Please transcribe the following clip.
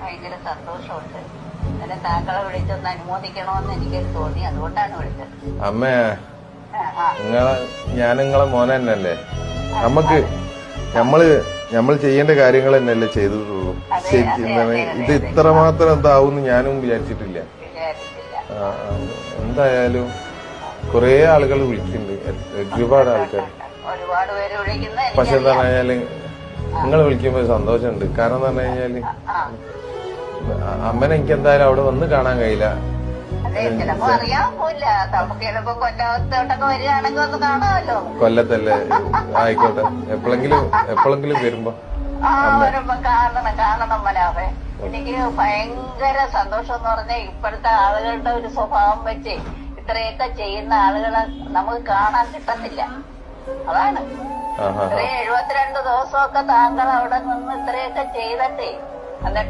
ഭയങ്കര സന്തോഷമുണ്ട്. അങ്ങനെ താങ്കളെ വിളിച്ചൊന്ന് അനുമോദിക്കണമെന്ന് എനിക്കൊരു തോന്നി, അതുകൊണ്ടാണ് വിളിച്ചത്. അമ്മേ, ഞാൻ നിങ്ങളെ മോനെ തന്നെയല്ലേ. നമ്മൾ ചെയ്യേണ്ട കാര്യങ്ങൾ തന്നെയല്ലേ ചെയ്തിട്ടുള്ളൂ. ഇത് ഇത്രമാത്രം എന്താവും ഞാനും വിചാരിച്ചിട്ടില്ല. എന്തായാലും കുറെ ആളുകൾ വിളിക്കുന്നുണ്ട്, ഒരുപാട് ആൾക്കാർ. ഒരുപാട് പേര് വിളിക്കുന്ന. പക്ഷെ എന്താ പറഞ്ഞാല് നിങ്ങൾ വിളിക്കുമ്പോ സന്തോഷമുണ്ട്. കാരണം എന്താ പറഞ്ഞു കഴിഞ്ഞാല് അമ്മനെ എനിക്ക് എന്തായാലും അവിടെ വന്ന് കാണാൻ കഴിയില്ല. കൊല്ലത്തല്ലേ, ആയിക്കോട്ടെ. എപ്പോഴെങ്കിലും വരുമ്പോ കാണണം മനാഫെ. എനിക്ക് ഭയങ്കര സന്തോഷം എന്ന് പറഞ്ഞാൽ ഇപ്പോഴത്തെ ആളുകളുടെ ഒരു സ്വഭാവം വെച്ച് ഇത്രയൊക്കെ ചെയ്യുന്ന ആളുകളെ നമുക്ക് കാണാൻ കിട്ടത്തില്ല. അതാണ് 72 ദിവസമൊക്കെ താങ്കൾ അവിടെ നിന്ന് ഇത്രയൊക്കെ ചെയ്തിട്ടേ എന്നിട്ട്